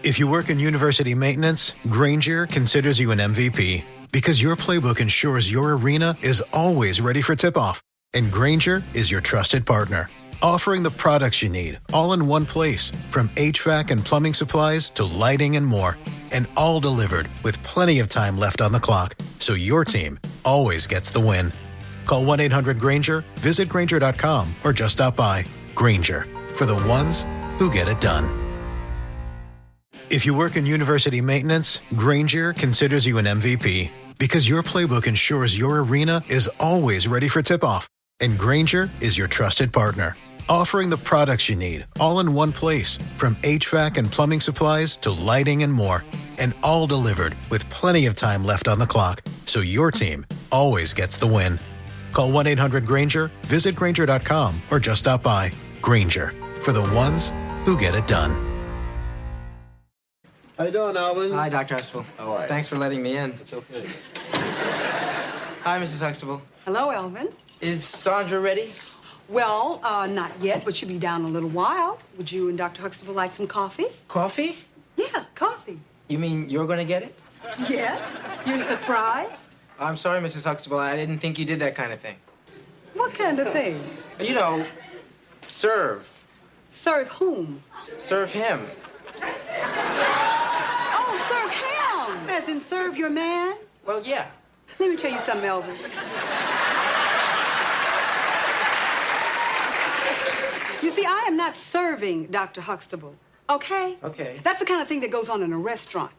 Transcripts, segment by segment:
If you work in university maintenance, Granger considers you an MVP because your playbook ensures your arena is always ready for tip-off. And Granger is your trusted partner, offering the products you need all in one place, from HVAC and plumbing supplies to lighting and more. And all delivered with plenty of time left on the clock, so your team always gets the win. Call 1-800-GRANGER, visit Granger.com, or just stop by. Granger, for the ones who get it done. If you work in university maintenance, Granger considers you an MVP because your playbook ensures your arena is always ready for tip-off. And Granger is your trusted partner, offering the products you need all in one place, from HVAC and plumbing supplies to lighting and more. And all delivered with plenty of time left on the clock, so your team always gets the win. Call 1-800-GRANGER, visit Granger.com, or just stop by. Granger, for the ones who get it done. How you doing, Alvin? Hi, Dr. Huxtable. How are you? Thanks for letting me in. It's okay. Hi, Mrs. Huxtable. Hello, Elvin. Is Sandra ready? Well, not yet, but she'll be down in a little while. Would you and Dr. Huxtable like some coffee? Coffee? Yeah, coffee. You mean you're gonna get it? Yes? You're surprised? I'm sorry, Mrs. Huxtable. I didn't think you did that kind of thing. What kind of thing? You know, serve. Serve whom? Serve him. Oh, serve him! As in serve your man? Well, yeah. Let me tell you something, Elvin. You see, I am not serving Dr. Huxtable, okay? Okay. That's the kind of thing that goes on in a restaurant.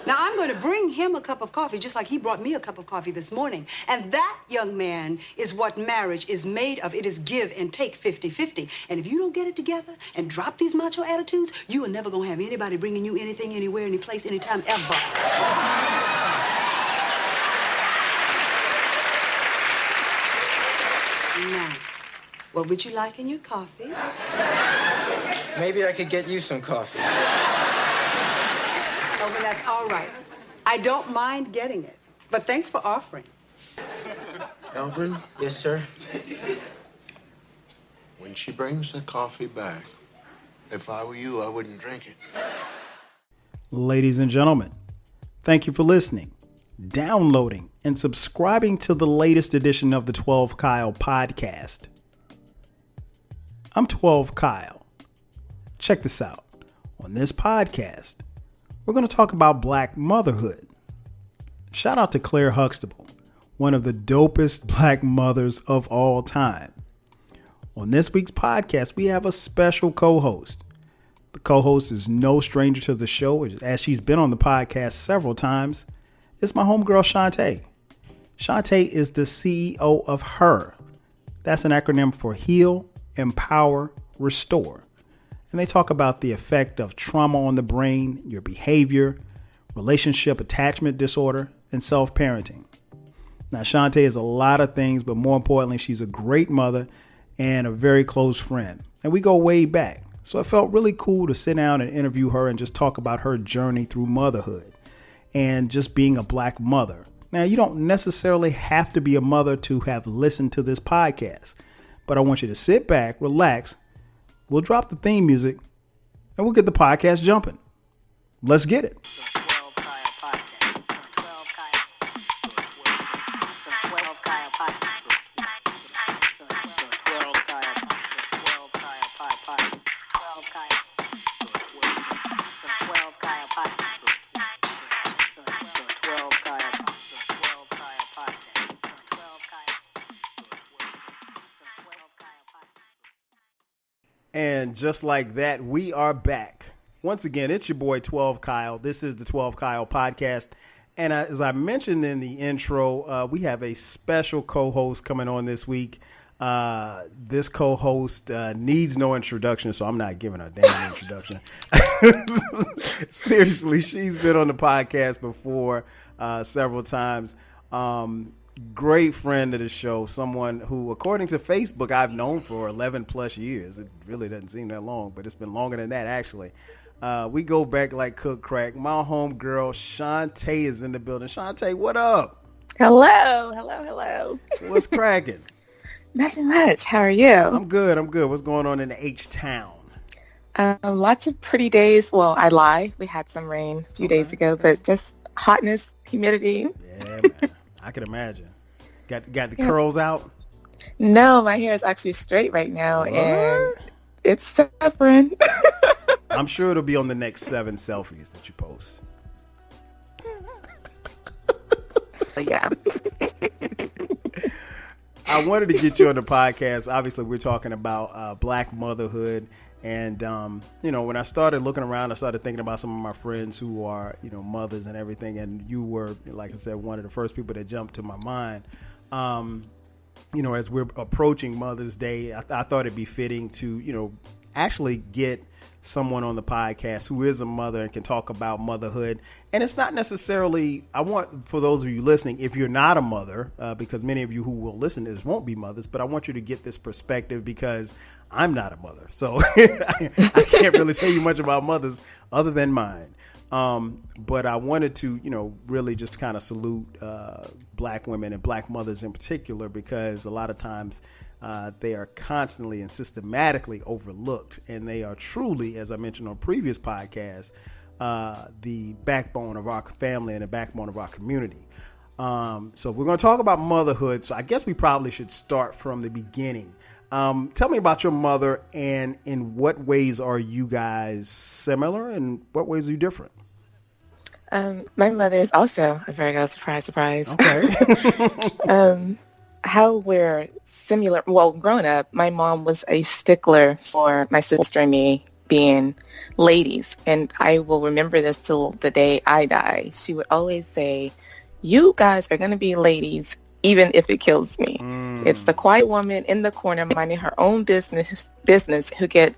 Now, I'm going to bring him a cup of coffee just like he brought me a cup of coffee this morning. And that, young man, is what marriage is made of. It is give and take 50-50. And if you don't get it together and drop these macho attitudes, you are never going to have anybody bringing you anything, anywhere, any place, anytime, ever. Now, what would you like in your coffee? Maybe I could get you some coffee. Oh, well, that's all right. I don't mind getting it, but thanks for offering. Alvin, Yes, sir. when she brings the coffee back, if I were you, I wouldn't drink it. Ladies and gentlemen, thank you for listening, downloading, and subscribing to the latest edition of the 12 Kyle podcast. I'm 12 Kyle. Check this out. On this podcast, we're going to talk about Black motherhood. Shout out to Claire Huxtable, one of the dopest Black mothers of all time. On this week's podcast, we have a special co-host. The co-host is no stranger to the show, as she's been on the podcast several times. It's my homegirl, Chantay. Chantay is the CEO of HER. That's an acronym for Heal, Empower, Restore. And they talk about the effect of trauma on the brain, your behavior, relationship attachment disorder, and self-parenting. Now, Chantay is a lot of things, but more importantly, she's a great mother and a very close friend. And we go way back. So it felt really cool to sit down and interview her and just talk about her journey through motherhood and just being a Black mother. Now, you don't necessarily have to be a mother to have listened to this podcast, but I want you to sit back, relax. We'll drop the theme music and we'll get the podcast jumping. Let's get it. And just like that, we are back. Once again, it's your boy 12 Kyle. This is the 12 Kyle podcast. And as I mentioned in the intro, we have a special co-host coming on this week. This co-host needs no introduction, so I'm not giving her a damn introduction. Seriously, she's been on the podcast before several times. Great friend of the show, someone who, according to Facebook, I've known for 11 plus years. It really doesn't seem that long, but it's been longer than that, actually. We go back like cook crack. My homegirl, Chantay, is in the building. Chantay, what up? Hello. What's cracking? Nothing much. How are you? I'm good. What's going on in the H-Town? Lots of pretty days. Well, I lie. We had some rain a few days ago, but just hotness, humidity. Yeah, man. I can imagine. Got the curls out? No, my hair is actually straight right now, What? and it's suffering. I'm sure it'll be on the next 7 selfies that you post. Yeah. I wanted to get you on the podcast. Obviously, we're talking about Black motherhood. And, when I started looking around, I started thinking about some of my friends who are, mothers and everything. And you were, like I said, one of the first people that jumped to my mind. As we're approaching Mother's Day, I thought it'd be fitting to, actually get someone on the podcast who is a mother and can talk about motherhood. And it's not necessarily, I want, for those of you listening, if you're not a mother, because many of you who will listen to this won't be mothers, but I want you to get this perspective because I'm not a mother. So I can't really tell you much about mothers other than mine. But I wanted to, really just kind of salute Black women and Black mothers in particular, because a lot of times they are constantly and systematically overlooked. And they are truly, as I mentioned on previous podcasts, the backbone of our family and the backbone of our community. So if we're going to talk about motherhood, so I guess we probably should start from the beginning. Tell me about your mother, and in what ways are you guys similar and what ways are you different? My mother is also a Virgo, surprise. Okay. How we're similar. Well, growing up, my mom was a stickler for my sister and me being ladies. And I will remember this till the day I die. She would always say, you guys are going to be ladies, even if it kills me. It's the quiet woman in the corner minding her own business who get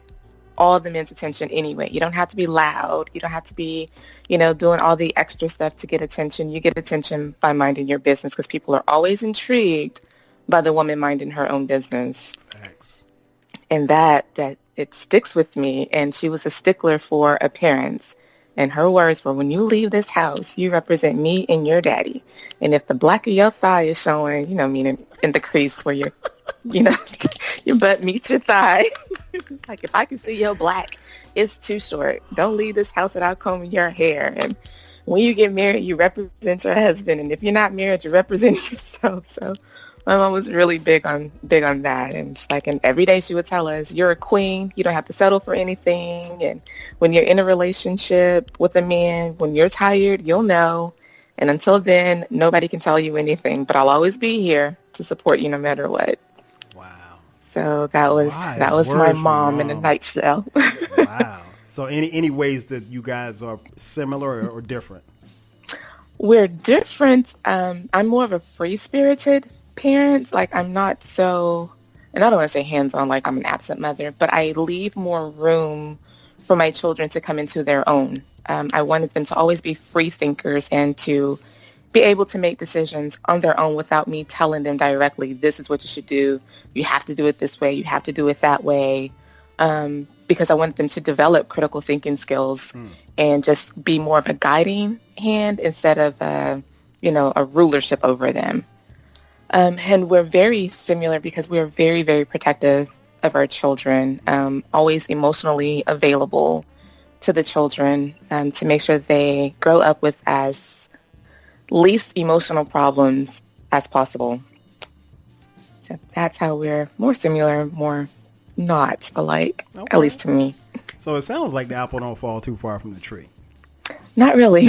all the men's attention anyway. You don't have to be loud. You don't have to be, doing all the extra stuff to get attention. You get attention by minding your business, because people are always intrigued by the woman minding her own business. Thanks. And that it sticks with me. And she was a stickler for appearance. And her words were, when you leave this house, you represent me and your daddy. And if the black of your thigh is showing, meaning in the crease where your butt meets your thigh. It's like, if I can see your black, it's too short. Don't leave this house without combing your hair. And when you get married, you represent your husband. And if you're not married, you represent yourself. So my mom was really big on that. And just and every day she would tell us, you're a queen. You don't have to settle for anything. And when you're in a relationship with a man, when you're tired, you'll know. And until then, nobody can tell you anything. But I'll always be here to support you no matter what. Wow. So that was my mom in a nutshell. Wow. So any ways that you guys are similar or different? We're different. I'm more of a free-spirited parent. I'm not so, and I don't want to say hands-on like I'm an absent mother, but I leave more room for my children to come into their own. I wanted them to always be free thinkers and to be able to make decisions on their own without me telling them directly, this is what you should do. You have to do it this way. You have to do it that way. Because I wanted them to develop critical thinking skills and just be more of a guiding hand instead of, a rulership over them. And we're very similar because we're very, very protective of our children, always emotionally available to the children to make sure that they grow up with as least emotional problems as possible. So that's how we're more similar, more not alike, Okay. at least to me. So it sounds like the apple don't fall too far from the tree. Not really.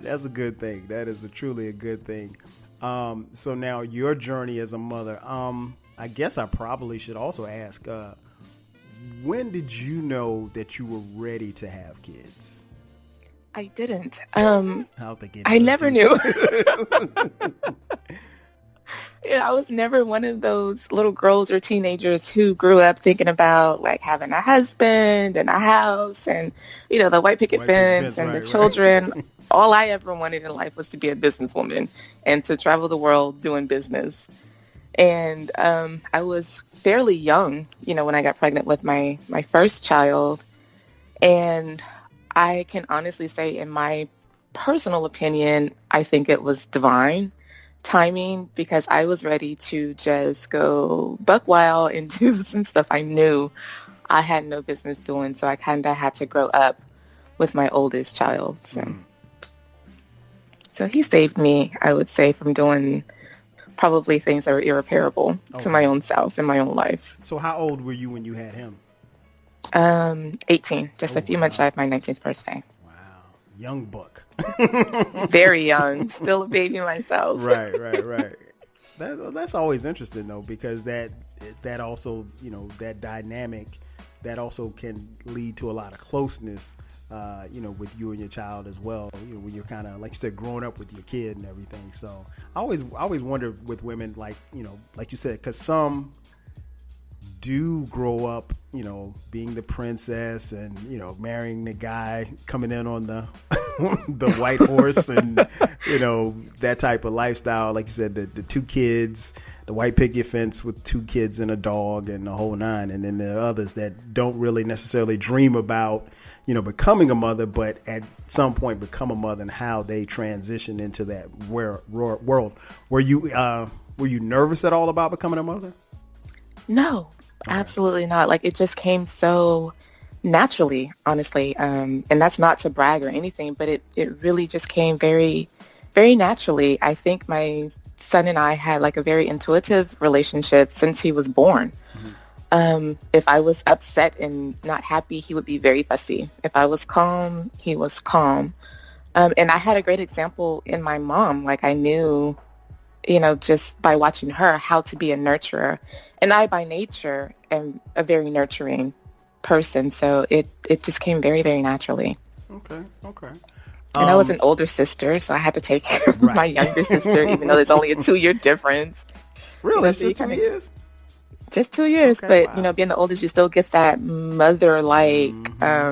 That's a good thing. That is truly a good thing. So now your journey as a mother, I guess I probably should also ask, when did you know that you were ready to have kids? I didn't. I never knew. I was never one of those little girls or teenagers who grew up thinking about having a husband and a house and, the white picket fence and the children. Right. All I ever wanted in life was to be a businesswoman and to travel the world doing business. And I was fairly young, when I got pregnant with my first child. And I can honestly say, in my personal opinion, I think it was divine timing because I was ready to just go buck wild and do some stuff I knew I had no business doing. So I kind of had to grow up with my oldest child. So he saved me, I would say, from doing probably things that were irreparable to my own self in my own life. So how old were you when you had him? 18, just a few months shy of my 19th birthday. Wow. Young buck. Very young, still a baby myself. Right. That's always interesting though, because that also, you know, that dynamic, that also can lead to a lot of closeness, you know, with you and your child as well. You know, when you're kind of, like you said, growing up with your kid and everything. So I always wonder with women, like, you know, like you said, because some do grow up, you know, being the princess and, you know, marrying the guy coming in on the the white horse and, you know, that type of lifestyle. Like you said, the 2 kids, the white picket fence with 2 kids and a dog and the whole 9. And then there are others that don't really necessarily dream about, you know, becoming a mother, but at some point become a mother, and how they transition into that world. Were you nervous at all about becoming a mother? No, absolutely not. Like, it just came so naturally, honestly. And that's not to brag or anything, but it really just came very, very naturally. I think my son and I had like a very intuitive relationship since he was born. If I was upset and not happy, he would be very fussy. If I was calm, he was calm. And I had a great example in my mom. Like, I knew, you know, just by watching her, how to be a nurturer. And I, by nature, am a very nurturing person. So it just came very, very naturally. Okay. And I was an older sister, so I had to take care of my younger sister, even though there's only a 2-year difference. Really? You know, just 2 years? Just 2 years. Okay, but, wow. you know, being the oldest, you still get that mother-like, I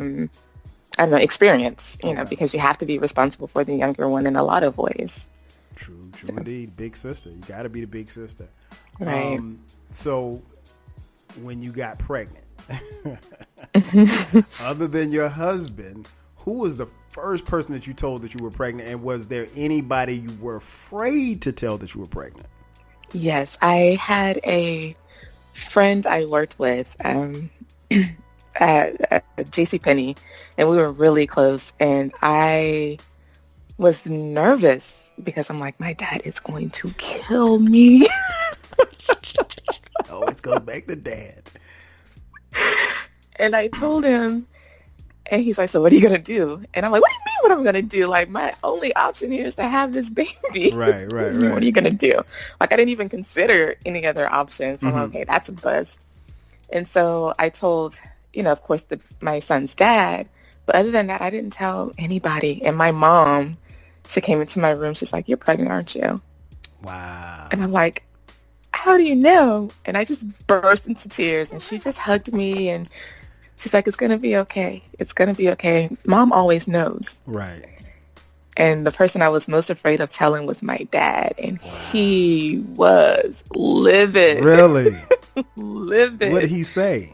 don't know, experience, you know, because you have to be responsible for the younger one in a lot of ways. True indeed. Big sister. You got to be the big sister. Right. So when you got pregnant, other than your husband, who was the first person that you told that you were pregnant? And was there anybody you were afraid to tell that you were pregnant? Yes, I had a friend I worked with at JCPenney, and we were really close. And I was nervous because I'm like, my dad is going to kill me. Always goes back to dad. And I told him, and he's like, so what are you going to do? And I'm like, what do you mean what I'm going to do? Like, my only option here is to have this baby. Right. What are you going to do? Like, I didn't even consider any other options. So I'm like, okay, that's a bust. And so I told, you know, of course, my son's dad. But other than that, I didn't tell anybody. And my mom, she came into my room. She's like, you're pregnant, aren't you? Wow. And I'm like, how do you know? And I just burst into tears. And she just hugged me. And she's like, it's going to be okay. It's going to be okay. Mom always knows. Right. And the person I was most afraid of telling was my dad. And he was livid. Really? Livid. What did he say?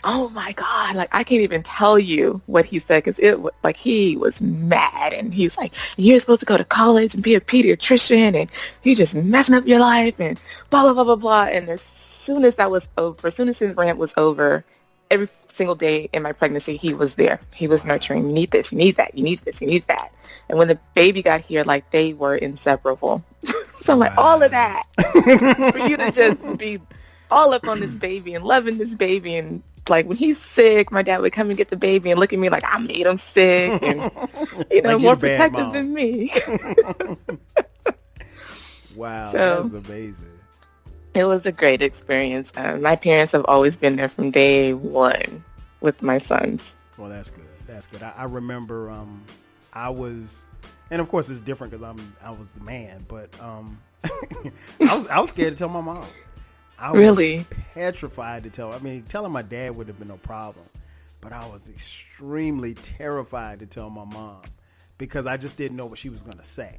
Oh my God. Like, I can't even tell you what he said, because like, he was mad. And he's like, you're supposed to go to college and be a pediatrician, and you're just messing up your life, and blah, blah, blah, blah, blah. And as soon as that was over, as soon as his rant was over, every single day in my pregnancy, he was there. He was nurturing. You need this, you need that, you need this, you need that. And when the baby got here, like, they were inseparable. So I'm like, all of that for you to just be all up on this baby and loving this baby. And like, when he's sick, my dad would come and get the baby and look at me like I made him sick, and, you know, like, more protective than me. Wow, so, that's amazing. It was a great experience. My parents have always been there from day one with my sons. Well, that's good. That's good. I remember I was, and of course it's different because I was the man, but I was scared to tell my mom. I was really petrified to tell. I mean, telling my dad would have been no problem, but I was extremely terrified to tell my mom because I just didn't know what she was going to say.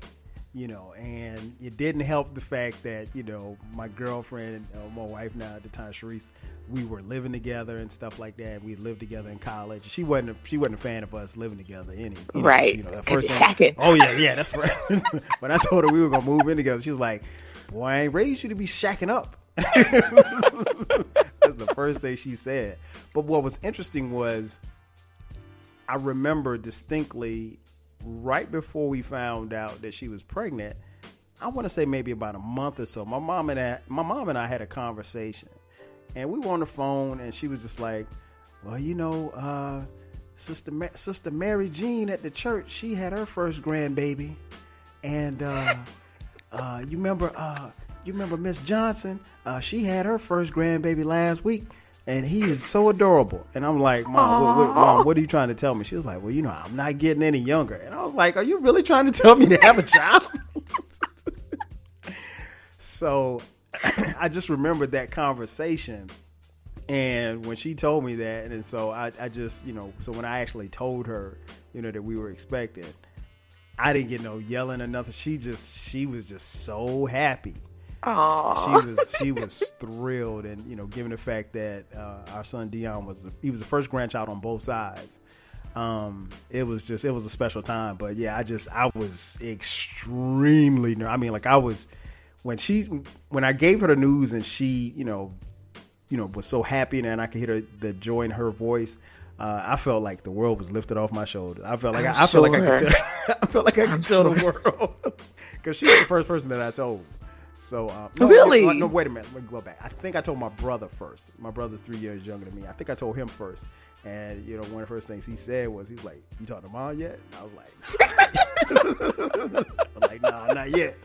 You know, and it didn't help the fact that, you know, my girlfriend, my wife now at the time, Sharice, we were living together and stuff like that. We lived together in college. She wasn't a fan of us living together anyway. Right. You know, Because you're shacking. Oh, yeah, that's right. When I told her we were going to move in together, she was like, boy, I ain't raised you to be shacking up. That's the first thing she said. But what was interesting was I remember distinctly right before we found out that she was pregnant, I want to say maybe about a month or so, my mom and I had a conversation, and we were on the phone, and she was just like, well, you know, Sister Mary Jean at the church, she had her first grandbaby, and you remember Miss Johnson, she had her first grandbaby last week, and he is so adorable. And I'm like, Mom, what are you trying to tell me? She was like, well, you know, I'm not getting any younger. And I was like, are you really trying to tell me to have a child? So I just remembered that conversation. And when she told me that, and so I just, you know, so when I actually told her, you know, that we were expecting, I didn't get no yelling or nothing. She was just so happy. Aww. She was thrilled, and you know, given the fact that our son Dion was the first grandchild on both sides, it was a special time. But yeah, I was extremely nervous. I mean, like when I gave her the news and she, you know, was so happy, and I could hear the joy in her voice. I felt like the world was lifted off my shoulders. I felt like I could tell the world, because she was the first person that I told. So really? No, wait a minute. Let me go back. I think I told my brother first. My brother's 3 years younger than me. I think I told him first. And you know, one of the first things he said was, he's like, "You talked to Mom yet?" And I was like, "Nah, not yet."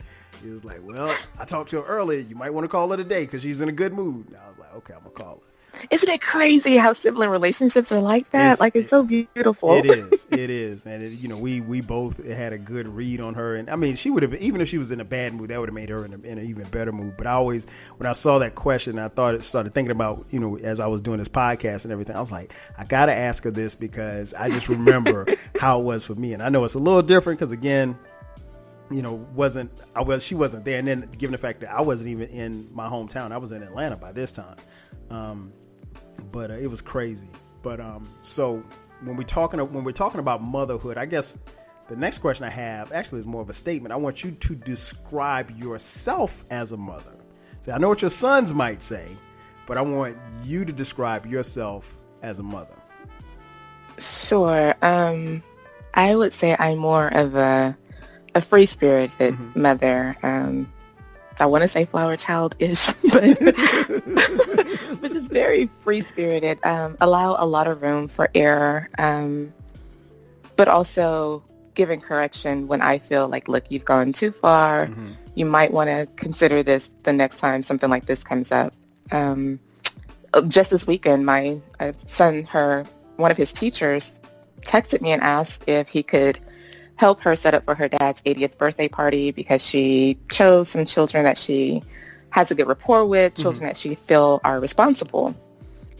He was like, "Well, I talked to her earlier. You might want to call her today because she's in a good mood." And I was like, "Okay, I'm gonna call her." Isn't it crazy how sibling relationships are like that? It's so beautiful. It is. And you know, we both had a good read on her. And I mean, she would have, even if she was in a bad mood, that would have made her in an even better mood. But I always, when I saw that question, started thinking about, you know, as I was doing this podcast and everything, I was like, I got to ask her this, because I just remember how it was for me. And I know it's a little different because, again, you know, she wasn't there. And then given the fact that I wasn't even in my hometown, I was in Atlanta by this time. But it was crazy. But so when we're talking about motherhood, I guess the next question I have actually is more of a statement. I want you to describe yourself as a mother. See, I know what your sons might say, but I want you to describe yourself as a mother. Sure. I would say I'm more of a free-spirited mother. I want to say flower child-ish, but just very free-spirited. Allow a lot of room for error, but also giving correction when I feel like, look, you've gone too far. You might want to consider this the next time something like this comes up. Just this weekend, my son, one of his teachers, texted me and asked if he could help her set up for her dad's 80th birthday party, because she chose some children that she has a good rapport with, children that she feel are responsible.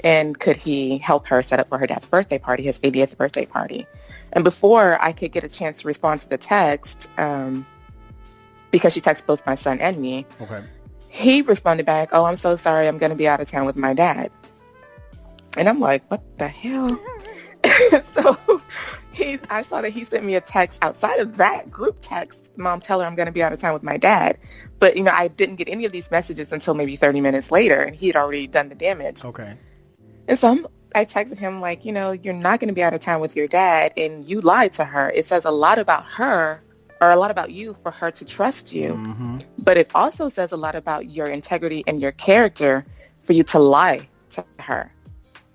And could he help her set up for her dad's birthday party, his 80th birthday party? And before I could get a chance to respond to the text, because she texted both my son and me, he responded back, "Oh, I'm so sorry. I'm going to be out of town with my dad." And I'm like, what the hell? So I saw that he sent me a text outside of that group text. "Mom, tell her I'm going to be out of town with my dad." But, you know, I didn't get any of these messages until maybe 30 minutes later, and he had already done the damage. Okay. And so I texted him like, you know, you're not going to be out of town with your dad, and you lied to her. It says a lot about her, or a lot about you, for her to trust you. But it also says a lot about your integrity and your character for you to lie to her.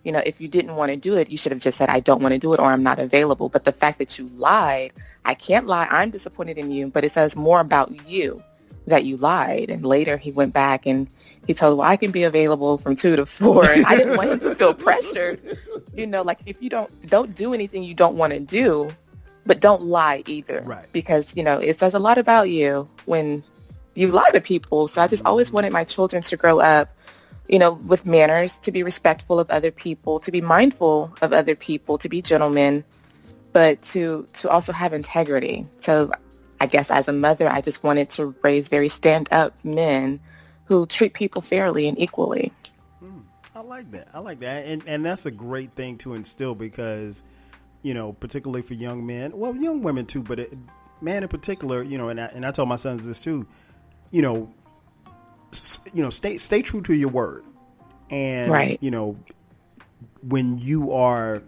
You know, if you didn't want to do it, you should have just said, "I don't want to do it," or "I'm not available." But the fact that you lied, I can't lie. I'm disappointed in you, but it says more about you that you lied. And later he went back and he told, "Well, I can be available from 2 to 4. And I didn't want him to feel pressured. You know, like, if you don't do anything you don't want to do, but don't lie either. Right. Because, you know, it says a lot about you when you lie to people. So I just always wanted my children to grow up, you know, with manners, to be respectful of other people, to be mindful of other people, to be gentlemen, but to also have integrity. So I guess as a mother, I just wanted to raise very stand-up men who treat people fairly and equally. I like that. And that's a great thing to instill, because, you know, particularly for young men, well, young women too, but man in particular, you know, and I tell my sons this too, you know, stay true to your word. And, right. When you are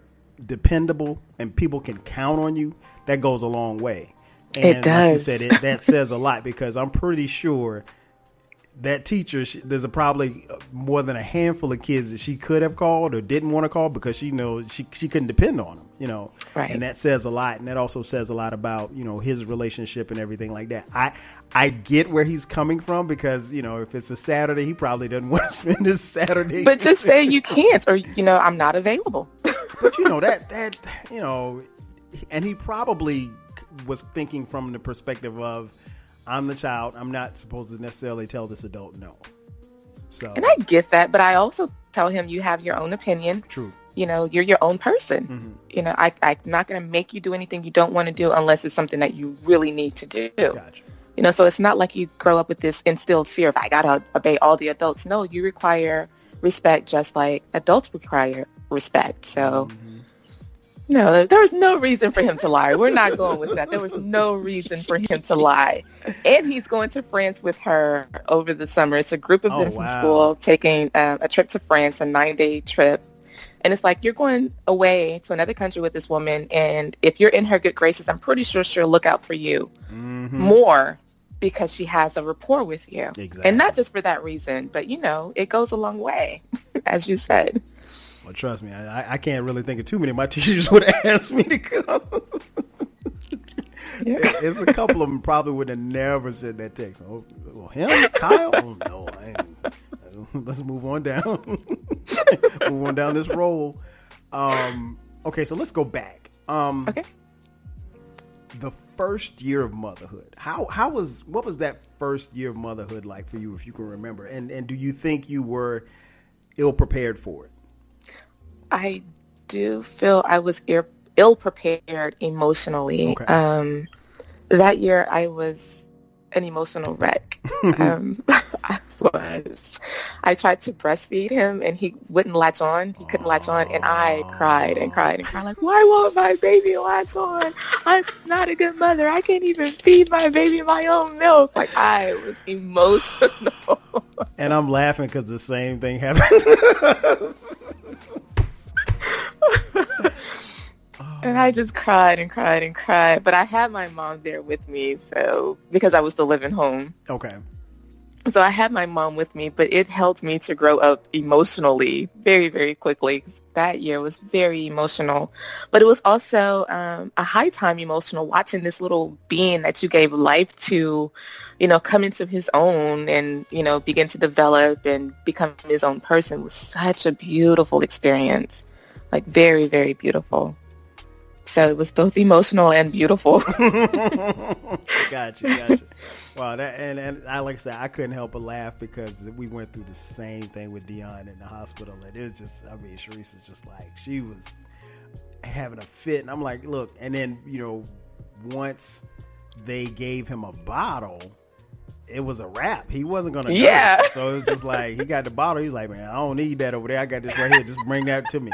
dependable and people can count on you, that goes a long way. And it does. Like you said, that says a lot, because I'm pretty sure that teacher, there's probably more than a handful of kids that she could have called or didn't want to call because she knows she couldn't depend on them, Right. And that says a lot. And that also says a lot about, his relationship and everything like that. I get where he's coming from, because, if it's a Saturday, he probably doesn't want to spend his Saturday. But just say you can't, or, I'm not available. But, and he probably was thinking from the perspective of, I'm the child. I'm not supposed to necessarily tell this adult no. So, and I get that, but I also tell him you have your own opinion. True. You're your own person. Mm-hmm. I'm not going to make you do anything you don't want to do unless it's something that you really need to do. Gotcha. So it's not like you grow up with this instilled fear of I got to obey all the adults. No, you require respect just like adults require respect. So no, there was no reason for him to lie. We're not going with that. There was no reason for him to lie. And he's going to France with her over the summer. It's a group of them from school taking a trip to France, a 9-day trip. And it's like, you're going away to another country with this woman, and if you're in her good graces, I'm pretty sure she'll look out for you more because she has a rapport with you. Exactly. And not just for that reason, but, it goes a long way, as you said. Well, trust me, I can't really think of too many of my teachers would have asked me to come. Yeah. It's a couple of them probably would have never said that text. Oh, well, him? Kyle? Oh, no, I ain't. Let's move on down. Move on down this roll. Okay, so let's go back. Okay. The first year of motherhood. What was that first year of motherhood like for you, if you can remember? And do you think you were ill prepared for it? I do feel I was ill prepared emotionally. Okay. That year I was an emotional wreck. I tried to breastfeed him and he wouldn't latch on. He couldn't latch on, and I cried and cried and cried like, why won't my baby latch on? I'm not a good mother. I can't even feed my baby my own milk. Like, I was emotional. And I'm laughing because the same thing happened. And I just cried and cried and cried. But I had my mom there with me, so because I was still living home. Okay. So I had my mom with me, but it helped me to grow up emotionally very, very quickly. That year was very emotional. But it was also a high time emotional, watching this little being that you gave life to, come into his own and, begin to develop and become his own person was such a beautiful experience. Like, very, very beautiful. So it was both emotional and beautiful. Gotcha. Wow, that and I, like I said, I couldn't help but laugh because we went through the same thing with Dion in the hospital, and it was just, Sharice is just like, she was having a fit, and I'm like, look, and then once they gave him a bottle, it was a wrap. He wasn't gonna nurse. So it was just like, he got the bottle. He's like, man, I don't need that over there. I got this right here. Just bring that to me,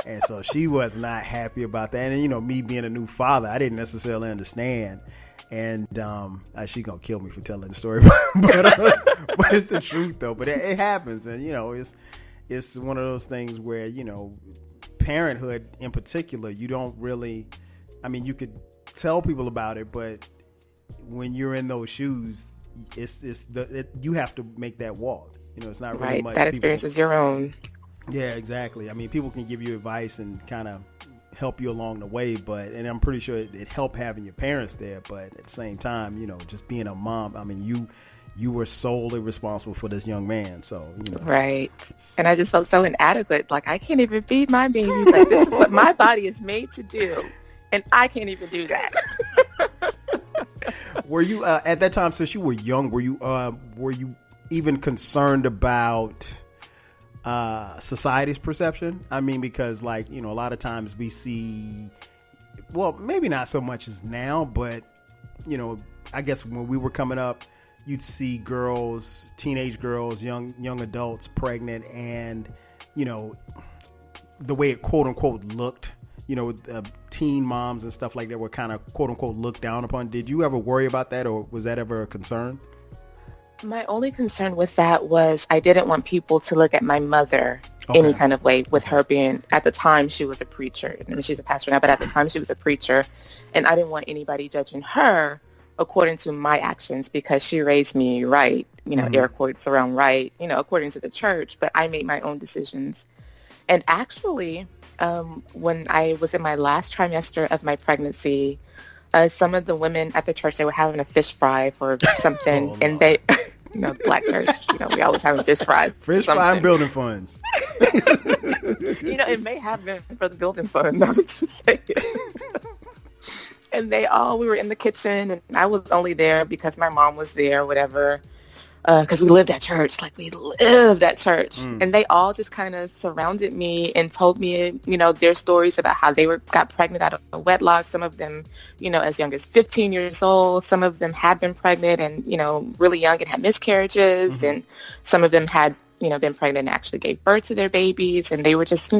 And so she was not happy about that. And me being a new father, I didn't necessarily understand. And she gonna kill me for telling the story, but it's the truth though. But it happens, and it's one of those things where parenthood in particular, you don't really. I mean, you could tell people about it, but when you're in those shoes, you have to make that walk. It's not really right. much. That experience is your own. Yeah, exactly. I mean, people can give you advice and kind of help you along the way, and I'm pretty sure it helped having your parents there. But at the same time, just being a mom, I mean, you were solely responsible for this young man. So right. And I just felt so inadequate. Like, I can't even feed my baby. Like, this is what my body is made to do, and I can't even do that. Were you at that time, since you were young? Were you even concerned about society's perception? I mean, because a lot of times we see, well, maybe not so much as now, but I guess when we were coming up, you'd see girls, teenage girls, young adults pregnant, and the way it quote unquote looked, teen moms and stuff like that were kind of quote unquote looked down upon. Did you ever worry about that, or was that ever a concern? My only concern with that was I didn't want people to look at my mother any kind of way, with her being, at the time, she was a preacher. I mean, she's a pastor now, but at the time she was a preacher. And I didn't want anybody judging her according to my actions, because she raised me right, air quotes around right, according to the church. But I made my own decisions. And actually, when I was in my last trimester of my pregnancy, some of the women at the church, they were having a fish fry for something, and they, black church, we always have a fish fry. Fish fry and building funds. It may have been for the building fund. I was just saying. And we were in the kitchen, and I was only there because my mom was there, whatever. Because we lived at church, and they all just kind of surrounded me and told me, their stories about how they got pregnant out of wedlock. Some of them, as young as 15 years old. Some of them had been pregnant and, really young and had miscarriages. And some of them had, been pregnant and actually gave birth to their babies. And they were just,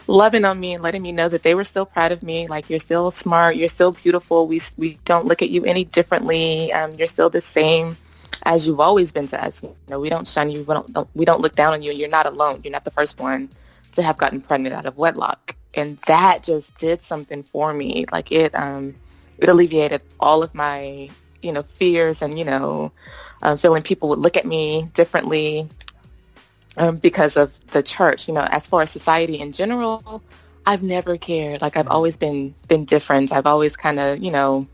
loving on me and letting me know that they were still proud of me. Like, you're still smart. You're still beautiful. We don't look at you any differently. You're still the same as you've always been to us. We don't shun you. We don't look down on you, and you're not alone. You're not the first one to have gotten pregnant out of wedlock. And that just did something for me. Like, it alleviated all of my, fears and, feeling people would look at me differently because of the church. As far as society in general, I've never cared. Like, I've always been different. I've always kind of,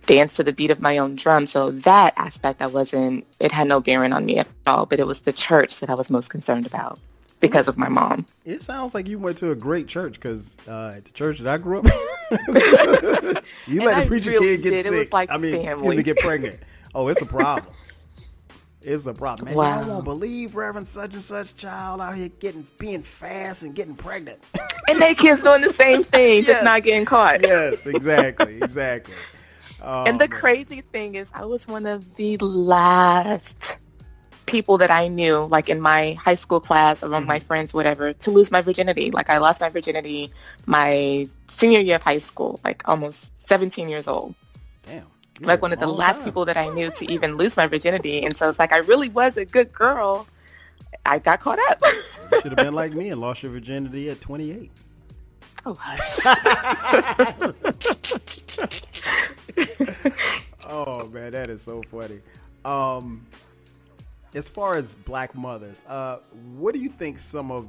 dance to the beat of my own drum. So that aspect, it had no bearing on me at all, but it was the church that I was most concerned about because of my mom. It sounds like you went to a great church, because at the church that I grew up you let a preacher kid get sick. It was like family. Get pregnant. Oh, it's a problem. It's a problem. Man, wow. y'all won't believe Reverend such and such child out here being fast and getting pregnant. And they kids doing the same thing, just not getting caught. Yes, exactly. And the crazy thing is, I was one of the last people that I knew, like in my high school class, among my friends, whatever, to lose my virginity. Like, I lost my virginity my senior year of high school, like almost 17 years old. Damn. Like one of the last people that I knew to even lose my virginity. And so it's like, I really was a good girl. I got caught up. You should have been like me and lost your virginity at 28. Oh, hush. Oh, man, that is so funny. As far as black mothers, what do you think some of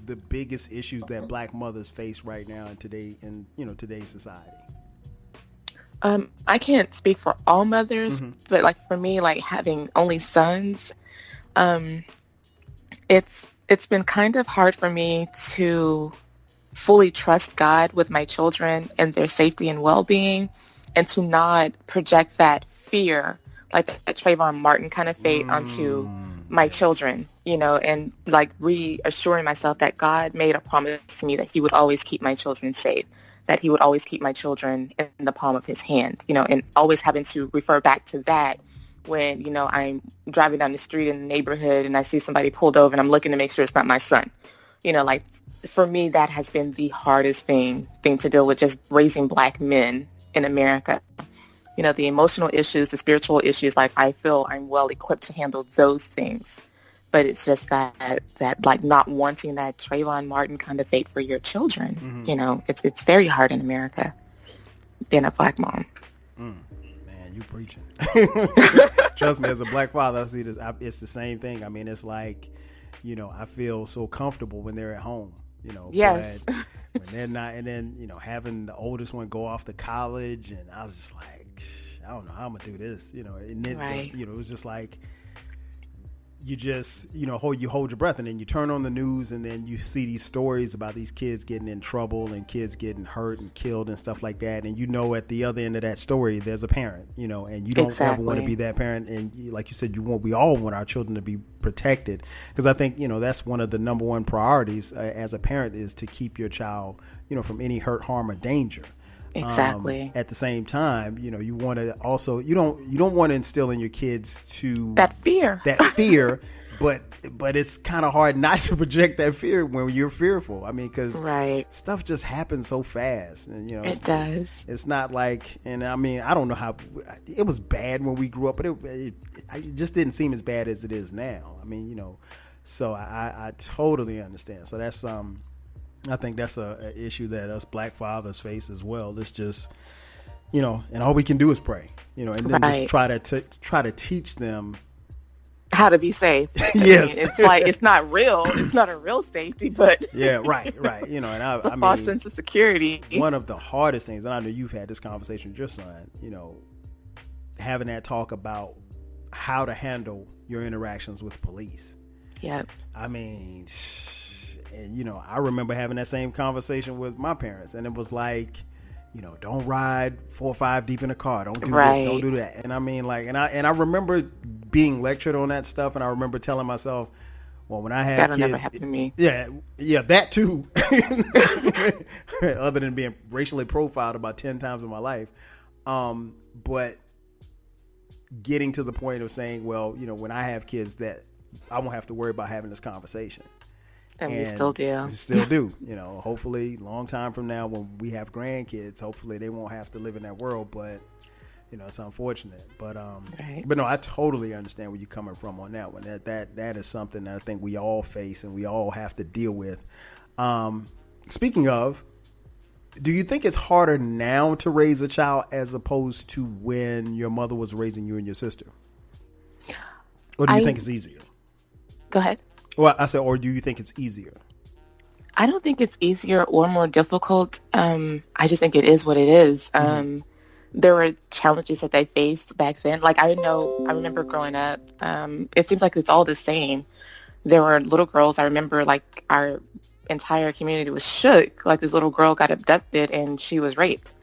the biggest issues that black mothers face right now in today's society? I can't speak for all mothers, but like for me, like having only sons, it's been kind of hard for me to fully trust God with my children and their safety and well-being, and to not project that fear, like that Trayvon Martin kind of fate onto my children, and like reassuring myself that God made a promise to me that he would always keep my children safe, that he would always keep my children in the palm of his hand, and always having to refer back to that when, I'm driving down the street in the neighborhood and I see somebody pulled over and I'm looking to make sure it's not my son. Like, for me, that has been the hardest thing to deal with, just raising black men in America. The emotional issues, the spiritual issues, like, I feel I'm well equipped to handle those things. But it's just that like not wanting that Trayvon Martin kind of fate for your children. It's very hard in America being a black mom. Man, you preaching. Trust me, as a black father, I see this. It's the same thing. I mean, it's like, I feel so comfortable when they're at home. Yes. But when they're not, and then having the oldest one go off to college, and I was just like, I don't know how I'm gonna do this. And then right. It was just like, you just you hold your breath, and then you turn on the news, and then you see these stories about these kids getting in trouble and kids getting hurt and killed and stuff like that, and at the other end of that story there's a parent, and you don't ever want to be that parent, and like you said, we all want our children to be protected, because I think that's one of the number one priorities as a parent, is to keep your child from any hurt, harm, or danger. Exactly. At the same time, you want to also, you don't want to instill in your kids that fear but it's kind of hard not to project that fear when you're fearful. I mean, because stuff just happens so fast, and it does. It's not like, and I mean, I don't know how it was bad when we grew up, but it just didn't seem as bad as it is now. I mean, so I totally understand. So that's I think that's a issue that us black fathers face as well. It's just, and all we can do is pray, and then just try to teach them how to be safe. Yes. I mean, it's like, it's not real. It's not a real safety, but right. And it's a false sense of security. One of the hardest things, and I know you've had this conversation with your son, having that talk about how to handle your interactions with police. Yeah. I mean, and I remember having that same conversation with my parents, and it was like, don't ride 4 or 5 deep in a car. Don't do this. Don't do that. And I mean, like, and I remember being lectured on that stuff, and I remember telling myself, well, when I have that'll kids, never happen to me. Yeah, that too. Other than being racially profiled about 10 times in my life, but getting to the point of saying, well, when I have kids, that I won't have to worry about having this conversation. And we still do. We still do. Hopefully, long time from now, when we have grandkids, hopefully they won't have to live in that world. But it's unfortunate. But but no, I totally understand where you're coming from on that one. That is something that I think we all face and we all have to deal with. Speaking of, do you think it's harder now to raise a child as opposed to when your mother was raising you and your sister, or do you think it's easier? Go ahead. Well, I said, or do you think it's easier? I don't think it's easier or more difficult. I just think it is what it is. There were challenges that they faced back then. Like, I remember growing up, it seems like it's all the same. There were little girls. I remember, like, our entire community was shook. Like, this little girl got abducted and she was raped,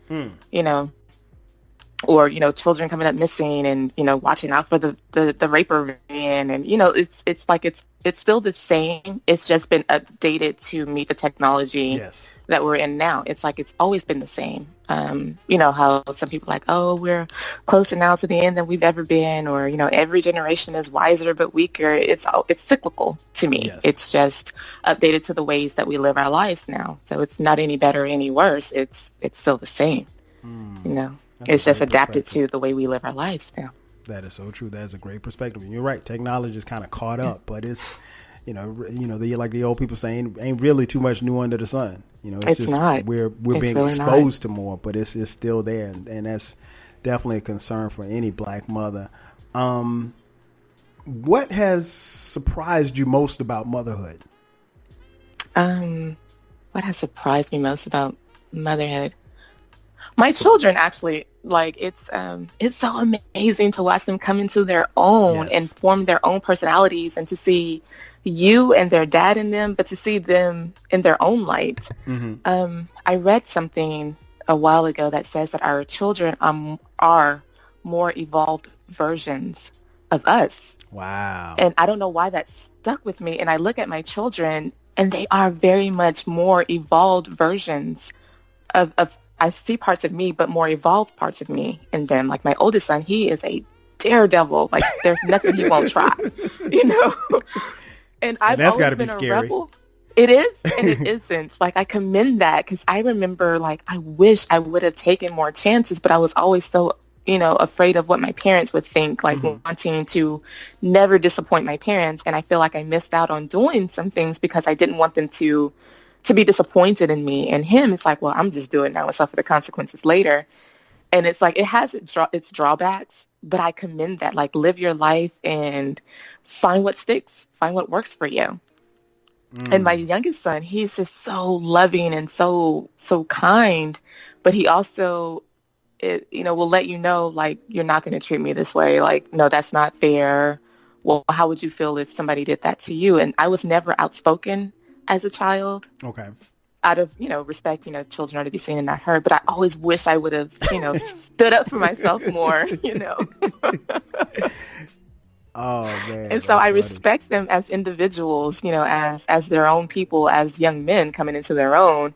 or, children coming up missing and, watching out for the raper man. And, it's like, it's still the same. It's just been updated to meet the technology that we're in now. It's like, it's always been the same. How some people are like, oh, we're closer now to the end than we've ever been, or, every generation is wiser but weaker. It's cyclical to me. Yes. It's just updated to the ways that we live our lives now. So it's not any better or any worse. It's still the same. It's just adapted to the way we live our lives now. That is so true. That is a great perspective. And you're right. Technology is kind of caught up, but it's, like the old people saying, ain't really too much new under the sun. It's just not. We're being really exposed to more, but it's still there, and that's definitely a concern for any black mother. What has surprised you most about motherhood? What has surprised me most about motherhood? My children, actually. Like, it's so amazing to watch them come into their own and form their own personalities, and to see you and their dad in them, but to see them in their own light. I read something a while ago that says that our children are more evolved versions of us. Wow. And I don't know why that stuck with me. And I look at my children, and they are very much more evolved versions of I see parts of me, but more evolved parts of me in them. Like, my oldest son, he is a daredevil. Like, there's nothing he won't try, And I've that's always gotta been be a scary. rebel. It is, and it isn't. Like, I commend that, because I remember, like, I wish I would have taken more chances, but I was always so, afraid of what my parents would think, like, wanting to never disappoint my parents. And I feel like I missed out on doing some things because I didn't want them to be disappointed in me. And him, it's like, well, I'm just doing it now and suffer the consequences later. And it's like, it has its drawbacks, but I commend that. Like, live your life and find what sticks, find what works for you. And my youngest son, he's just so loving and so kind, but he also, will let you know, like, you're not going to treat me this way. Like, no, that's not fair. Well, how would you feel if somebody did that to you? And I was never outspoken as a child. Okay. Out of, respect, children are to be seen and not heard. But I always wish I would have, stood up for myself more, Oh, man. And so I respect them as individuals, as their own people, as young men coming into their own.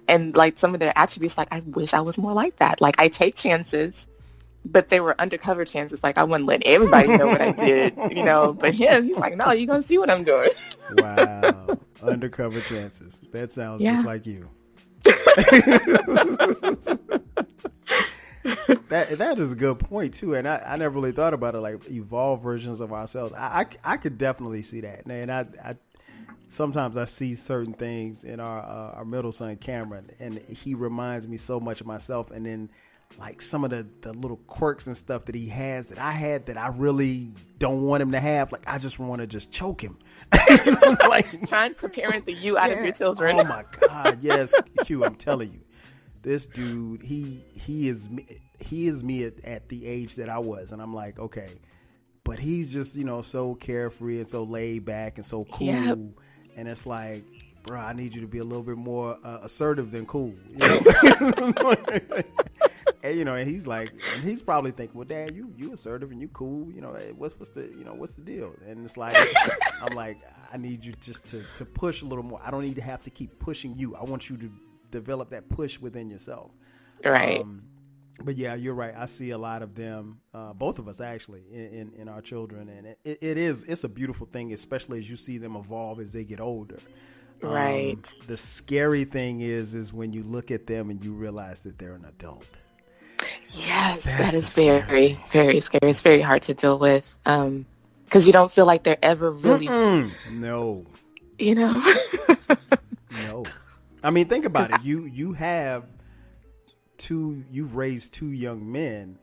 And, like, some of their attributes, like, I wish I was more like that. Like, I take chances, but they were undercover chances. Like I wouldn't let everybody know what I did, but him, he's like, no, you're going to see what I'm doing. Wow. Undercover chances. That sounds just like you. That is a good point too, and I never really thought about it like evolved versions of ourselves. I could definitely see that, and I sometimes I see certain things in our middle son Cameron, and he reminds me so much of myself, and then like some of the little quirks and stuff that he has that I had that I really don't want him to have. Like I just want to just choke him. Like trying to parent the you out of your children. Oh my God, yes, Q. I'm telling you, this dude, he is me at the age that I was, and I'm like, okay, but he's just so carefree and so laid back and so cool, and it's like, bro, I need you to be a little bit more assertive than cool, and he's like, and he's probably thinking, well, Dad, you assertive and you cool, what's the deal? And it's like, I'm like, I need you just to push a little more. I don't need to have to keep pushing you. I want you to develop that push within yourself. Right. But yeah, you're right. I see a lot of them, both of us actually, in our children, and it's a beautiful thing, especially as you see them evolve as they get older. Right. The scary thing is when you look at them and you realize that they're an adult. Yes, that is very, very scary. It's very hard to deal with because you don't feel like they're ever really. No. No. I mean, think about it. You've raised two young men,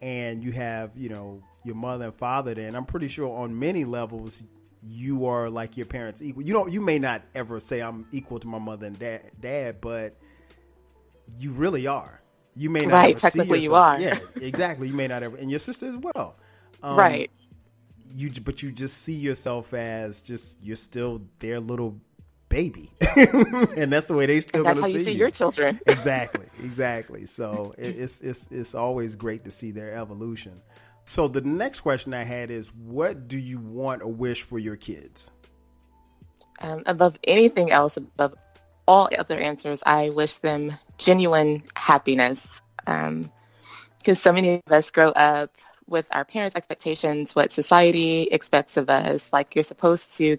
and you have, your mother and father there. And I'm pretty sure on many levels, you are like your parents equal. You may not ever say I'm equal to my mother and dad, but you really are. You may not right. ever Technically, see you are. Yeah, exactly. You may not ever, and your sister as well. Right. But you just see yourself as just you're still their little baby, and that's the way they still. That's how you see your children. Exactly. So it's always great to see their evolution. So the next question I had is, what do you want or wish for your kids? Above anything else, above all other answers, I wish them genuine happiness. Because so many of us grow up with our parents' expectations, what society expects of us. Like you're supposed to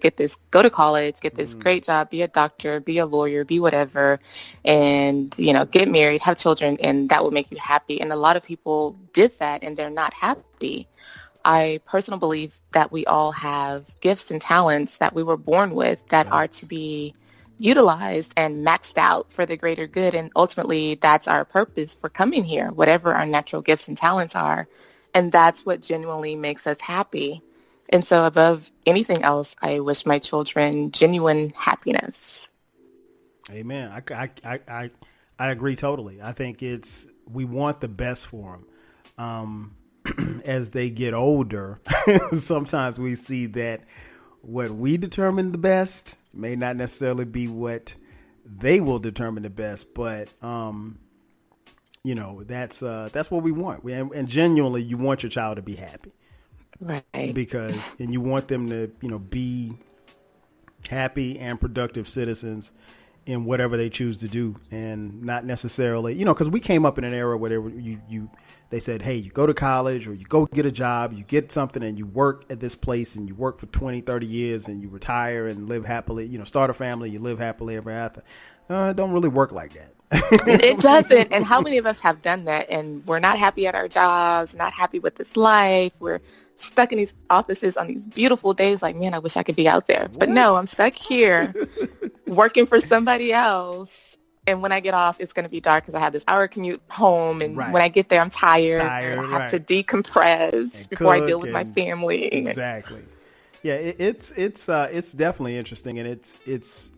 go to college, get this great job, be a doctor, be a lawyer, be whatever, and, get married, have children, and that will make you happy. And a lot of people did that and they're not happy. I personally believe that we all have gifts and talents that we were born with that are to be utilized and maxed out for the greater good. And ultimately, that's our purpose for coming here, whatever our natural gifts and talents are. And that's what genuinely makes us happy. And so above anything else, I wish my children genuine happiness. Amen. I agree totally. I think we want the best for them. As they get older, sometimes we see that what we determine the best may not necessarily be what they will determine the best, but that's what we want. And genuinely, you want your child to be happy, right? And you want them to be happy and productive citizens in whatever they choose to do, and not necessarily because we came up in an era where they said, hey, you go to college or you go get a job, you get something and you work at this place and you work for 20, 30 years and you retire and live happily, start a family, you live happily ever after. It don't really work like that. It doesn't. And how many of us have done that? And we're not happy at our jobs, not happy with this life. We're stuck in these offices on these beautiful days like, man, I wish I could be out there. What? But no, I'm stuck here working for somebody else. And when I get off, it's going to be dark because I have this hour commute home. And when I get there, I'm tired. And I have to decompress before I deal with my family. Exactly. Yeah, it's definitely interesting, and it's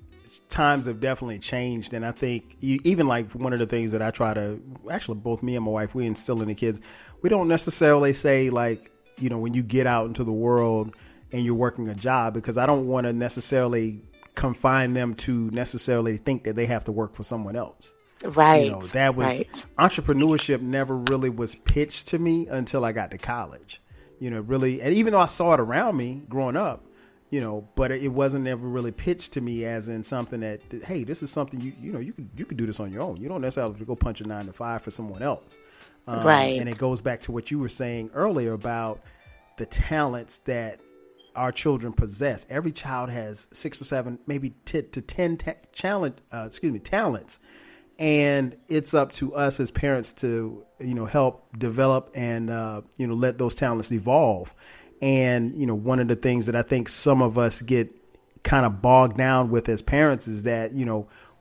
times have definitely changed. And I think even like one of the things that I try to actually both me and my wife we instill in the kids, we don't necessarily say like when you get out into the world and you're working a job, because I don't want to necessarily confine them to necessarily think that they have to work for someone else. Right. That was entrepreneurship never really was pitched to me until I got to college. Really, and even though I saw it around me growing up, but it wasn't ever really pitched to me as in something that, hey, this is something you could do this on your own. You don't necessarily have to go punch a 9 to 5 for someone else. Right. And it goes back to what you were saying earlier about the talents that our children possess. Every child has 6 or 7, maybe 10 to 10 talents. And it's up to us as parents to, help develop and, let those talents evolve. And, one of the things that I think some of us get kind of bogged down with as parents is that,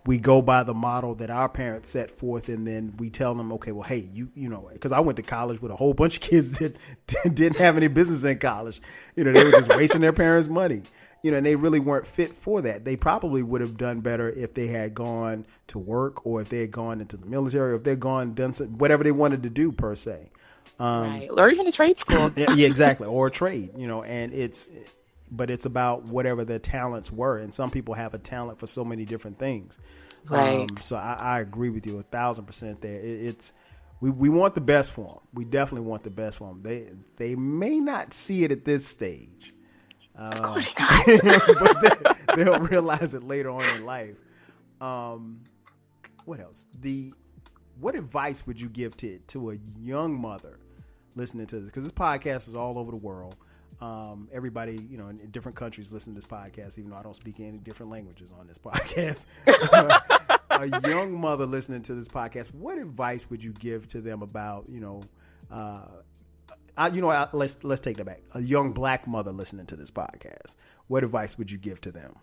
we go by the model that our parents set forth, and then we tell them, okay, well, hey, because I went to college with a whole bunch of kids that didn't have any business in college. They were just wasting their parents' money, and they really weren't fit for that. They probably would have done better if they had gone to work, or if they had gone into the military, or if they'd done whatever they wanted to do per se. Right. Or even a trade school. Yeah, exactly. Or a trade, and but it's about whatever their talents were. And some people have a talent for so many different things. Right. So I agree with you 1,000% there. We want the best for them. We definitely want the best for them. They may not see it at this stage. Of course not. But they'll realize it later on in life. What else? What advice would you give to a young mother listening to this? Because this podcast is all over the world. Everybody, in different countries listen to this podcast, even though I don't speak any different languages on this podcast. A young mother listening to this podcast, what advice would you give to them about, let's take that back. A young Black mother listening to this podcast, what advice would you give to them?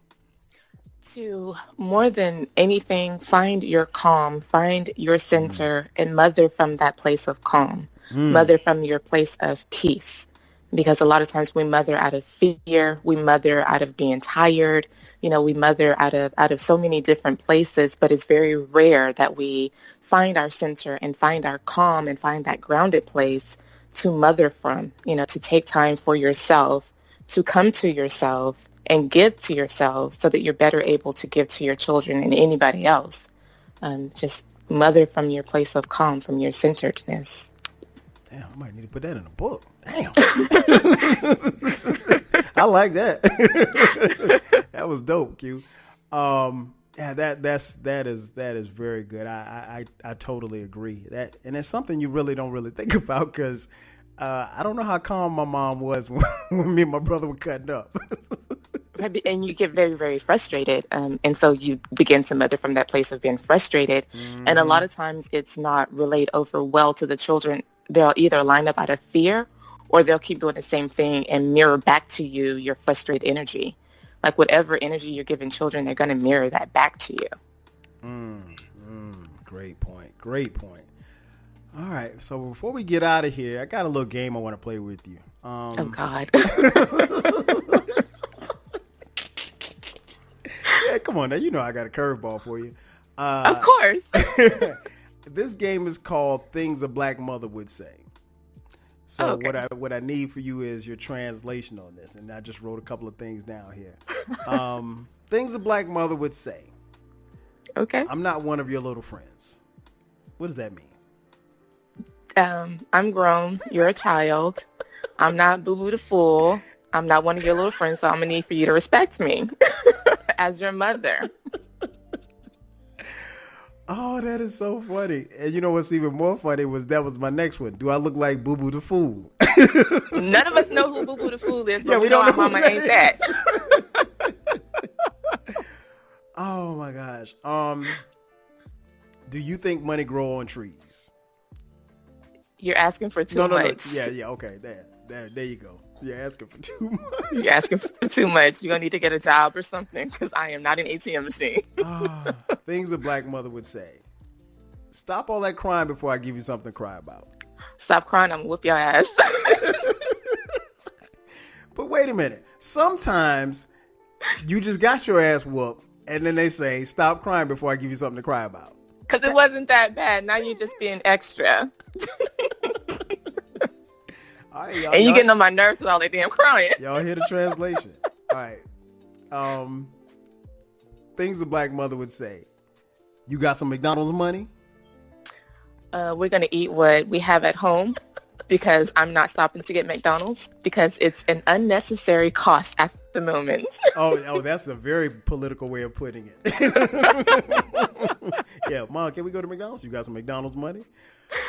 To more than anything, find your calm, find your center, and mother from that place of calm, mother from your place of peace. Because a lot of times we mother out of fear, we mother out of being tired, we mother out of so many different places, but it's very rare that we find our center and find our calm and find that grounded place to mother from, to take time for yourself, to come to yourself and give to yourself so that you're better able to give to your children and anybody else. Just mother from your place of calm, from your centeredness. Damn, I might need to put that in a book. Damn. I like that. That was dope, Q. Yeah, that is very good. I totally agree. And it's something you really don't think about, because I don't know how calm my mom was when me and my brother were cutting up. And you get very, very frustrated. And so you begin to mother from that place of being frustrated. Mm-hmm. And a lot of times it's not relayed over well to the children. They'll either line up out of fear, or they'll keep doing the same thing and mirror back to you your frustrated energy. Like whatever energy you're giving children, they're going to mirror that back to you. Great point. All right. So before we get out of here, I got a little game I want to play with you. Oh, God. Yeah, come on now. I got a curveball for you. Of course. This game is called Things a Black Mother Would Say. So okay. What I need for you is your translation on this, and I just wrote a couple of things down here. Things a Black mother would say. Okay. I'm not one of your little friends. What does that mean? I'm grown. You're a child. I'm not Boo Boo the Fool. I'm not one of your little friends, so I'm going to need for you to respect me as your mother. Oh, that is so funny. And you know what's even more funny was that was my next one. Do I look like Boo Boo the Fool? None of us know who Boo Boo the Fool is, but yeah, we don't know our mama ain't that. Oh, my gosh. Do you think money grow on trees? You're asking for too much. No. Yeah, okay. There you go. You're asking for too much. You're asking for too much. You're going to need to get a job or something, because I am not an ATM machine. Things a Black mother would say. Stop all that crying before I give you something to cry about. Stop crying, I'm going to whoop your ass. But wait a minute. Sometimes you just got your ass whooped, and then they say, stop crying before I give you something to cry about. Because it wasn't that bad. Now you're just being extra. All right, and you getting on my nerves with all that damn crying. Y'all hear the translation. All right. Things a Black mother would say. You got some McDonald's money? We're going to eat what we have at home. because I'm not stopping to get McDonald's because it's an unnecessary cost at the moment. Oh, that's a very political way of putting it. Yeah, Mom, can we go to McDonald's? You got some McDonald's money?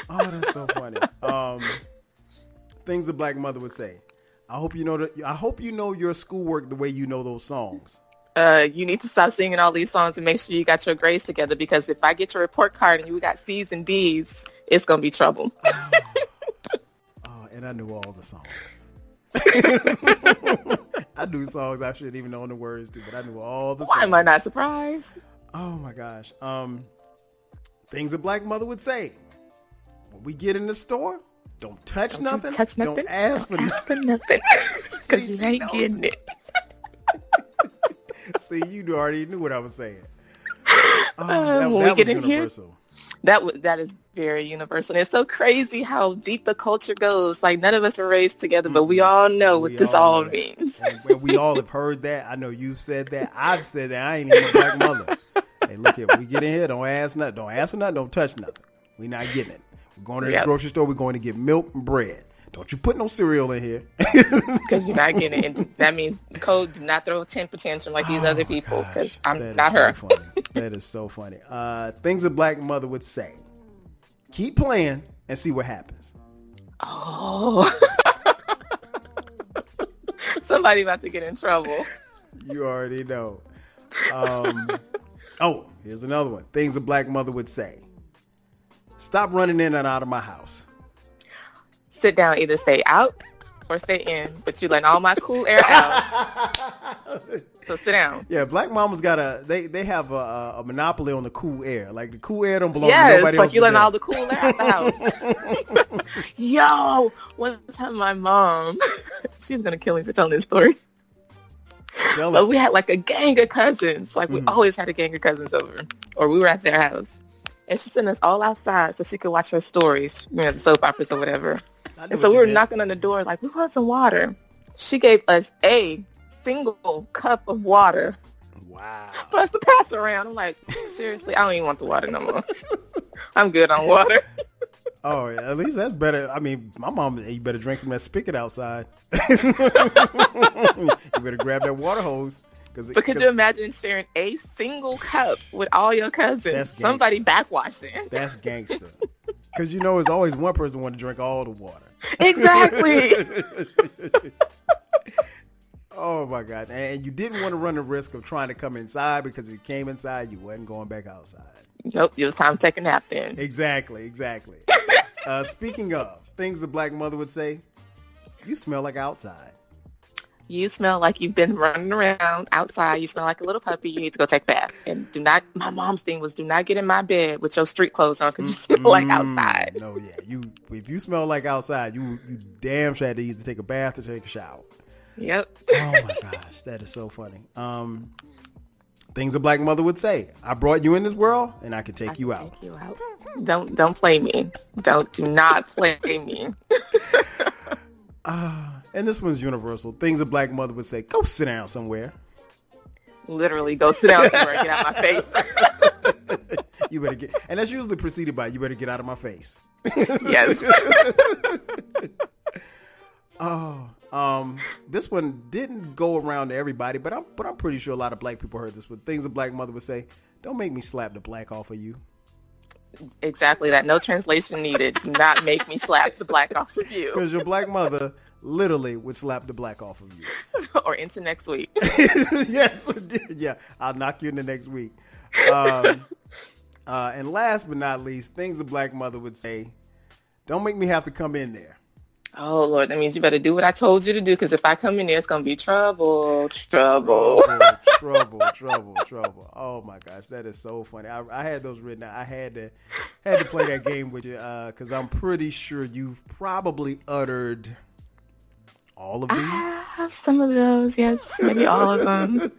Oh, that's so funny. Things a black mother would say. I hope you know your schoolwork the way you know those songs. You need to stop singing all these songs and make sure you got your grades together, because if I get your report card and you got C's and D's, it's going to be trouble. And I knew all the songs. I knew songs I shouldn't even know the words to, but I knew all the songs. Why am I not surprised? Oh my gosh. Things a black mother would say. When we get in the store, don't touch nothing. Don't ask for nothing. Because you ain't getting it. See, you already knew what I was saying. When we get in universal. Here, that is very universal. And it's so crazy how deep the culture goes. Like, none of us are raised together, but we all know what this all means. And we all have heard that. I know you've said that. I've said that. I ain't even a black mother. Hey, look here. When we get in here, don't ask nothing. Don't ask for nothing. Don't touch nothing. We're not getting it. We're going to the grocery store. We're going to get milk and bread. Don't you put no cereal in here. Because you're not getting it. And that means Code do not throw a temper tantrum like these other people, because I'm not her. So funny. That is so funny. Things a black mother would say. Keep playing and see what happens. Oh. Somebody about to get in trouble. You already know. Here's another one. Things a black mother would say. Stop running in and out of my house. Sit down, either stay out or stay in, but you let all my cool air out. So sit down. Yeah, black mamas they have a monopoly on the cool air. Like, the cool air don't belong to nobody else. Yeah, like you letting all the cool air out the house. Yo, one time my mom, she's gonna kill me for telling this story. But we had like a gang of cousins. Like, we always had a gang of cousins over, or we were at their house, and she sent us all outside so she could watch her stories, the soap operas or whatever. And so we were knocking on the door like, we want some water. She gave us a single cup of water. Wow. For us to pass around. I'm like, seriously, I don't even want the water no more. I'm good on water. Oh, at least that's better. I mean, my mom, you better drink from that spigot outside. You better grab that water hose. But could you imagine sharing a single cup with all your cousins? Somebody backwashing. That's gangster. Because it's always one person want to drink all the water. Exactly. Oh my God. And you didn't want to run the risk of trying to come inside, because if you came inside, you wasn't going back outside. Nope, it was time to take a nap then. Exactly. Speaking of things a black mother would say, you smell like outside. You smell like you've been running around outside. You smell like a little puppy. You need to go take a bath. And my mom's thing was, do not get in my bed with your street clothes on, because you smell like outside. No, yeah. If you smell like outside, you damn sure had to either take a bath or take a shower. Yep. Oh my gosh, that is so funny. Things a black mother would say. I brought you in this world, and I can take you out. Don't play me. Do not play me. And this one's universal. Things a black mother would say. Go sit down somewhere. Literally, go sit down somewhere and get out of my face. You better get, and that's usually preceded by, you better get out of my face. Yes. This one didn't go around to everybody, but I'm pretty sure a lot of black people heard this one. Things a black mother would say. Don't make me slap the black off of you. Exactly that. No translation needed. Do not make me slap the black off of you. Because your black mother literally would slap the black off of you. Or into next week. Yes. Yeah. I'll knock you into next week. And last but not least, things a black mother would say. Don't make me have to come in there. Oh, Lord, that means you better do what I told you to do, because if I come in there, it's going to be trouble. Trouble. Oh, my gosh, that is so funny. I had those written out. I had to play that game with you, because I'm pretty sure you've probably uttered all of these. I have some of those, yes, maybe all of them.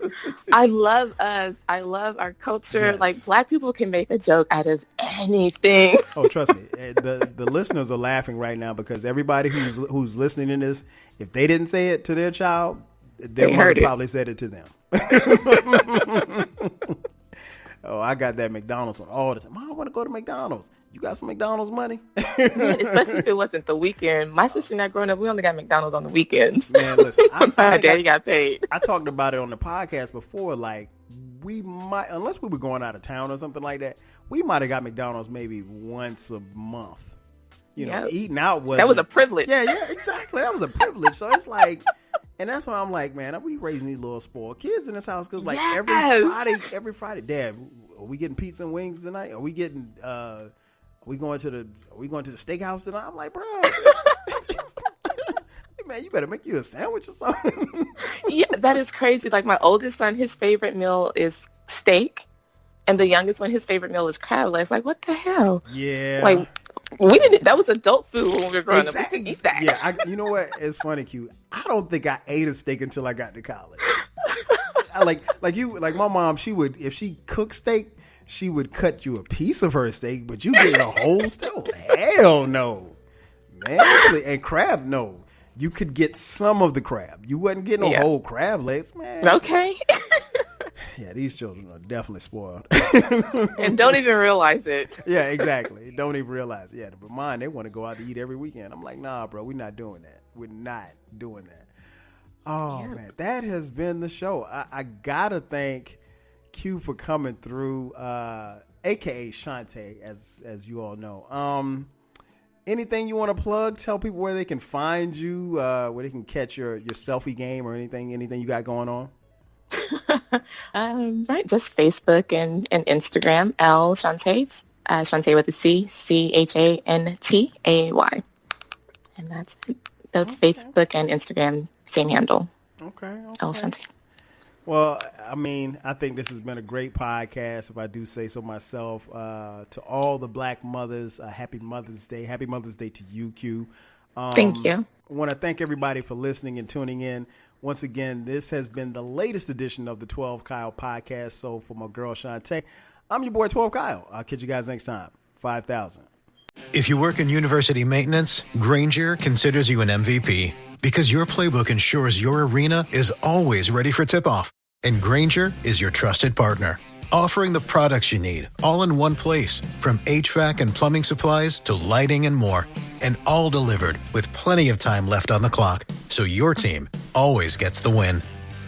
I love us. I love our culture. Yes. Like, black people can make a joke out of anything. Oh, trust me. The listeners are laughing right now, because everybody who's listening to this, if they didn't say it to their child, their mother probably said it to them. Oh, I got that McDonald's on all the time. Mom, I want to go to McDonald's. You got some McDonald's money? Man, especially if it wasn't the weekend. My sister and I growing up, we only got McDonald's on the weekends. Man, listen, My daddy got paid. I talked about it on the podcast before. Like, we might, unless we were going out of town or something like that, we might have got McDonald's maybe once a month. You know, eating out was... That was a privilege. Yeah, exactly. That was a privilege. So it's like... And that's why I'm like, man, are we raising these little spoiled kids in this house? Because like every Friday, Dad, are we getting pizza and wings tonight? Are we getting? Are we going to the steakhouse tonight? I'm like, bro, man, you better make you a sandwich or something. Yeah, that is crazy. Like my oldest son, his favorite meal is steak, and the youngest one, his favorite meal is crab legs. Like, what the hell? Yeah, like. We didn't. That was adult food when we were growing up. We didn't eat that. Yeah, you know what? It's funny, Q. I don't think I ate a steak until I got to college. like my mom. She would, if she cooked steak, she would cut you a piece of her steak, but you get a whole steak. Oh, hell no, man. And crab, no. You could get some of the crab. You wasn't getting a whole crab legs, man. Okay. Yeah, these children are definitely spoiled. And don't even realize it. Yeah, exactly. Don't even realize it. Yeah, but mine, they want to go out to eat every weekend. I'm like, nah, bro, we're not doing that. We're not doing that. Oh, man, that has been the show. I got to thank Q for coming through, a.k.a. Chantay, as you all know. Anything you want to plug? Tell people where they can find you, where they can catch your selfie game or anything you got going on. Right, just Facebook and Instagram. L Chantay, Chantay with a C, Chantay, and that's it. That's Facebook and Instagram, same handle. Okay. L Chantay. Well, I mean, I think this has been a great podcast, if I do say so myself. To all the Black mothers, happy Mother's Day. Happy Mother's Day to you, Q. Thank you. I want to thank everybody for listening and tuning in. Once again, this has been the latest edition of the 12 Kyle podcast. So for my girl Chantay, I'm your boy 12 Kyle. I'll catch you guys next time. 5,000. If you work in university maintenance, Granger considers you an MVP because your playbook ensures your arena is always ready for tip-off. And Granger is your trusted partner, offering the products you need all in one place, from HVAC and plumbing supplies to lighting and more. And all delivered with plenty of time left on the clock, so your team always gets the win.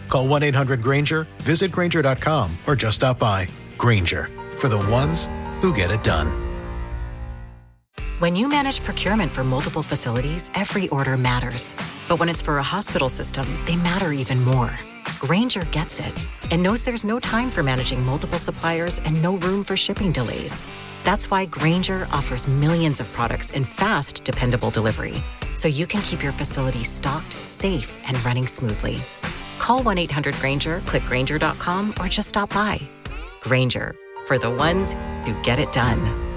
Call 1-800-GRANGER, visit Granger.com, or just stop by. Granger, for the ones who get it done. When you manage procurement for multiple facilities, every order matters. But when it's for a hospital system, they matter even more. Granger gets it and knows there's no time for managing multiple suppliers and no room for shipping delays. That's why Granger offers millions of products in fast, dependable delivery, so you can keep your facility stocked, safe, and running smoothly. Call 1-800-GRANGER, click Granger.com, or just stop by. Granger, for the ones who get it done.